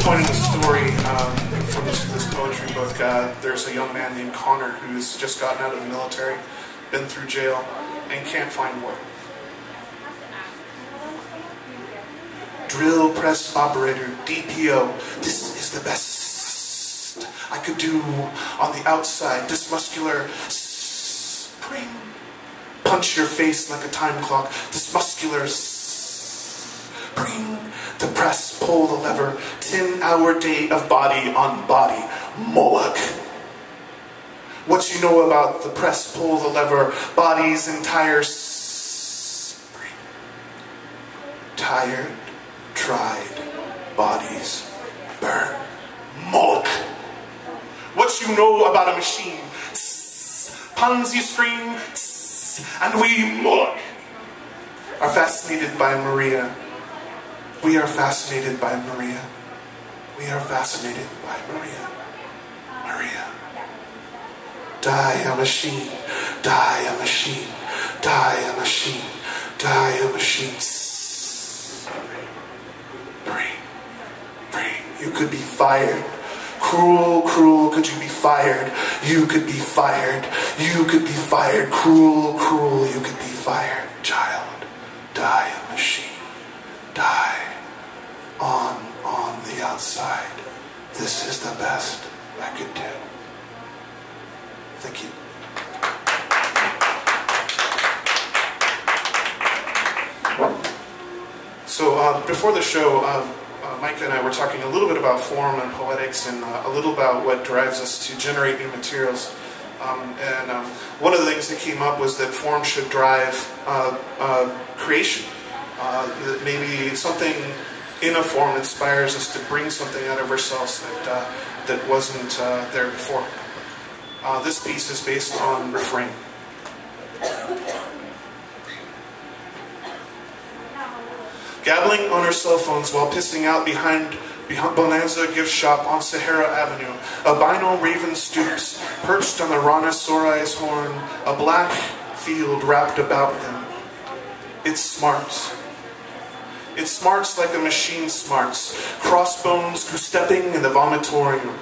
point in the story from this poetry book, there's a young man named Connor who's just gotten out of the military, been through jail, and can't find work. Drill press operator, DPO, this is the best I could do on the outside. This muscular spring, punch your face like a time clock. This muscular spring, the press, pull the lever, 10-hour day of body on body, Moloch. What you know about the press, pull the lever, body's entire spring. Tired, tried, bodies burn, Moloch. What you know about a machine, Ponzi screen, and we, Moloch, are fascinated by Maria. We are fascinated by Maria. We are fascinated by Maria. Maria. Die a machine, die a machine, die a machine, die a machine. Bring. You could be fired. Cruel, cruel, could you be fired? You could be fired. You could be fired. Cruel, cruel, you could be fired. Child, die a machine. Die. On the outside. This is the best I could do. Thank you. So before the show, Mike and I were talking a little bit about form and poetics, and a little about what drives us to generate new materials. One of the things that came up was that form should drive creation. That maybe something in a form inspires us to bring something out of ourselves that wasn't there before. This piece is based on refrain. Gabbling on our cell phones while pissing out behind Bonanza gift shop on Sahara Avenue. Albino raven stoops, perched on the rhinoceros horn, a black field wrapped about them. It smarts. It smarts like a machine smarts. Crossbones goose-stepping in the vomitorium.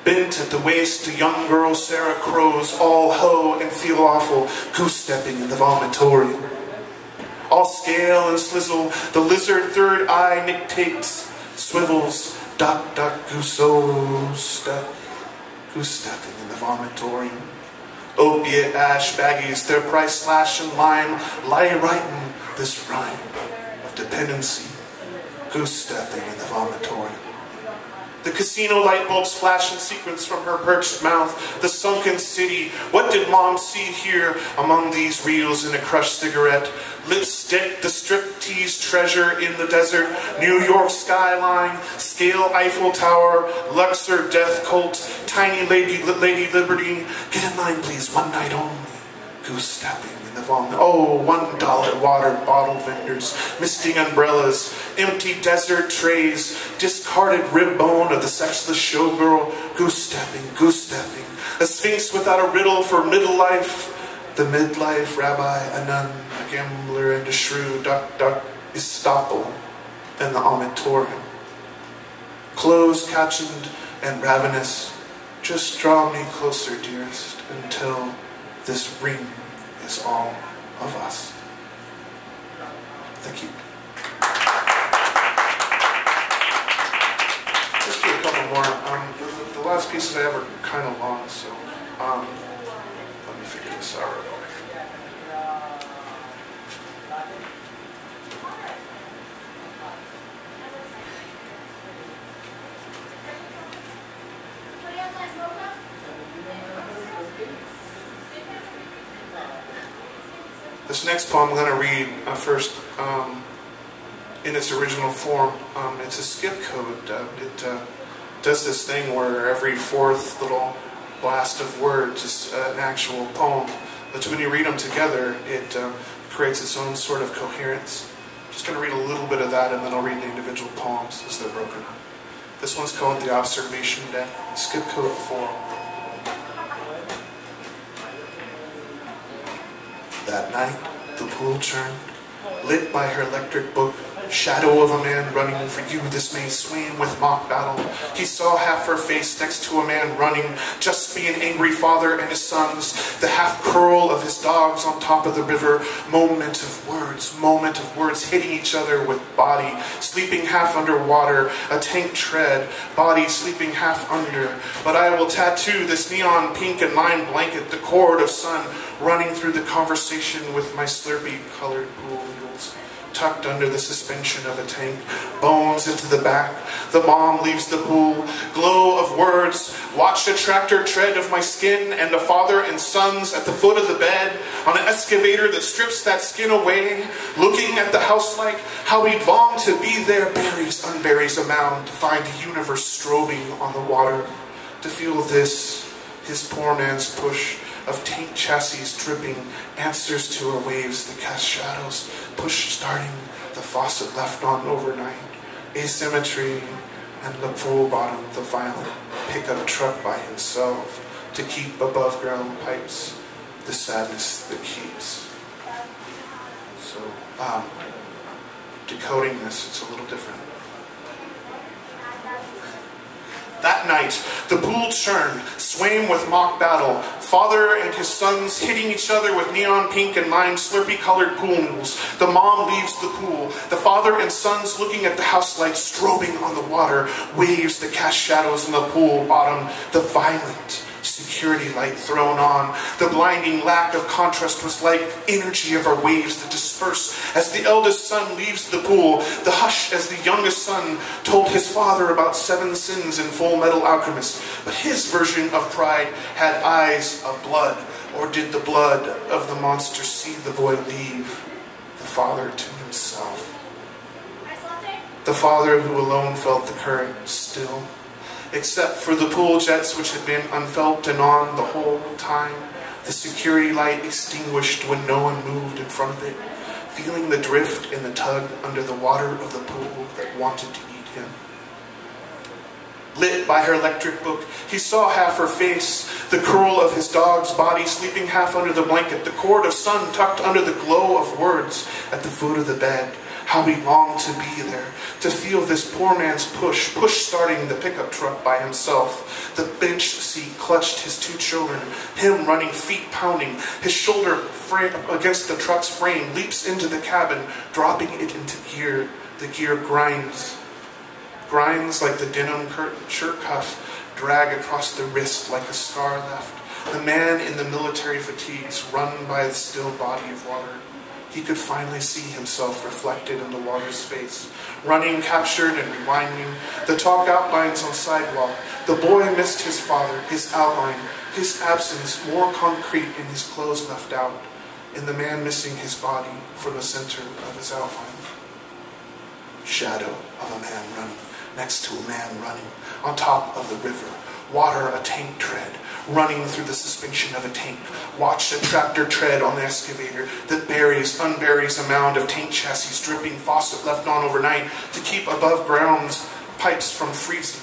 Bent at the waist, a young girl Sarah crows, all ho and feel awful, goose-stepping in the vomitorium. All scale and slizzle, the lizard third eye dictates, swivels, duck, goose-stepping in the vomitorium. Opiate ash baggies, their price slash and lime, lie writing this rhyme of dependency, goose-stepping in the vomitorium. The casino light bulbs flash in sequence from her perched mouth. The sunken city. What did mom see here among these reels in a crushed cigarette? Lipstick, the striptease treasure in the desert. New York skyline. Scale Eiffel Tower. Luxor death cult. Tiny Lady Liberty. Get in line please, one night only. Goose-stepping. Oh, $1 water bottle vendors, misting umbrellas, empty desert trays, discarded rib bone of the sexless showgirl, goose-stepping, a sphinx without a riddle for middle life, the midlife rabbi, a nun, a gambler and a shrew, duck, estoppel, and the omitorium. Clothes captioned and ravenous, just draw me closer, dearest, until this ring is all of us. Thank you. Let's do a couple more. The last pieces I have are kind of long, so let me figure this out real quick. This next poem I'm going to read first in its original form. It's a skip code. It does this thing where every fourth little blast of words is an actual poem. But when you read them together, it creates its own sort of coherence. I'm just going to read a little bit of that, and then I'll read the individual poems as they're broken up. This one's called The Observation Deck, skip code 4. That night, the pool churned, lit by her electric book, Shadow of a man running, for you this may swing with mock battle. He saw half her face next to a man running, just be an angry father and his sons, the half curl of his dogs on top of the river. Moment of words hitting each other with body, sleeping half underwater, a tank tread, body sleeping half under. But I will tattoo this neon pink and lime blanket, the cord of sun running through the conversation with my Slurpee colored pool noodles. Tucked under the suspension of a tank, bones into the back. The mom leaves the pool, glow of words. Watch the tractor tread of my skin, and the father and sons at the foot of the bed, on an excavator that strips that skin away. Looking at the house like how we long to be there, buries, unburies a mound, to find the universe strobing on the water. To feel this, his poor man's push of tank chassis dripping, answers to our waves, the cast shadows, push starting, the faucet left on overnight, asymmetry, and the full bottom, the violent pickup truck by himself, to keep above ground pipes, the sadness that keeps. So, decoding this, it's a little different. That night, the pool churned, swam with mock battle, father and his sons hitting each other with neon pink and lime Slurpee-colored pool noodles. The mom leaves the pool, the father and sons looking at the house lights strobing on the water, waves that cast shadows in the pool bottom, the violent security light thrown on. The blinding lack of contrast was like energy of our waves that disperse as the eldest son leaves the pool. The hush as the youngest son told his father about 7 sins in Full Metal Alchemist. But his version of pride had eyes of blood. Or did the blood of the monster see the boy leave the father to himself? The father who alone felt the current still, except for the pool jets which had been unfelt and on the whole time, the security light extinguished when no one moved in front of it, feeling the drift in the tug under the water of the pool that wanted to eat him. Lit by her electric book, he saw half her face, the curl of his dog's body sleeping half under the blanket, the cord of sun tucked under the glow of words at the foot of the bed. How we longed to be there, to feel this poor man's push starting the pickup truck by himself. The bench seat clutched his 2 children, him running, feet pounding, his shoulder frame against the truck's frame, leaps into the cabin, dropping it into gear. The gear grinds like the denim shirt cuff, drag across the wrist like a scar left. The man in the military fatigues, run by the still body of water. He could finally see himself reflected in the water's face, running, captured, and rewinding, the talk outlines on sidewalk. The boy missed his father, his outline, his absence more concrete in his clothes left out, in the man missing his body from the center of his outline. Shadow of a man running, next to a man running, on top of the river, water a tank tread, running through the suspension of a tank. Watch a tractor tread on the excavator that buries, unburies a mound of tank chassis, dripping faucet left on overnight to keep above ground pipes from freezing.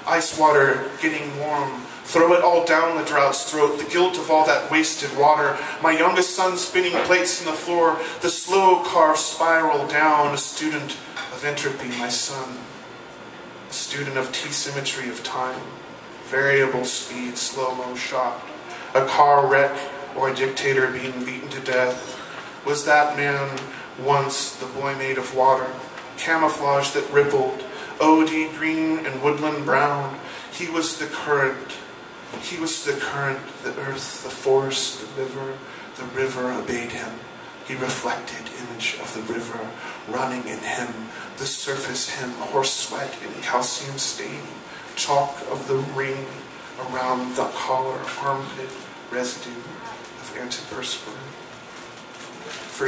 Ice water getting warm. Throw it all down the drought's throat, the guilt of all that wasted water. My youngest son spinning plates on the floor, the slow carved spiral down. A student of entropy, my son. A student of T-symmetry of time. Variable speed, slow-mo shot, a car wreck, or a dictator being beaten to death. Was that man once the boy made of water, camouflage that rippled, OD green and woodland brown? He was the current. He was the current, the earth, the force, the river obeyed him. He reflected image of the river, running in him, the surface him, horse sweat and calcium stain. Chalk of the ring around the collar, armpit, residue of antiperspirant. For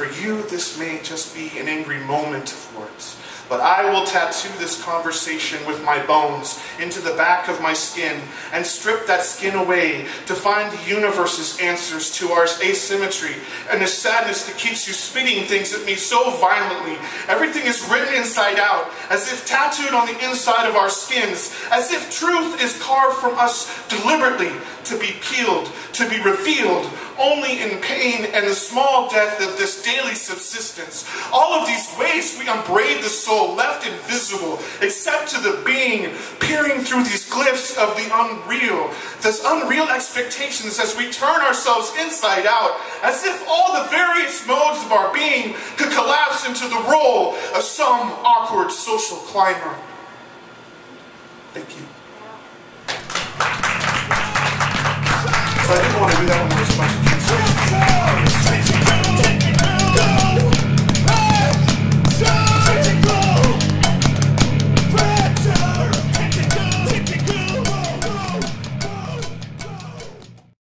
you, this may just be an angry moment of words, but I will tattoo this conversation with my bones into the back of my skin and strip that skin away to find the universe's answers to our asymmetry and the sadness that keeps you spitting things at me so violently. Everything is written inside out, as if tattooed on the inside of our skins, as if truth is carved from us deliberately to be peeled, to be revealed, only in pain and the small death of this daily subsistence. All of these ways we upbraid the soul, left invisible, except to the being, peering through these glyphs of the unreal. Those unreal expectations as we turn ourselves inside out, as if all the various modes of our being could collapse into the role of some awkward social climber. Thank you. So I didn't want to do that when I was much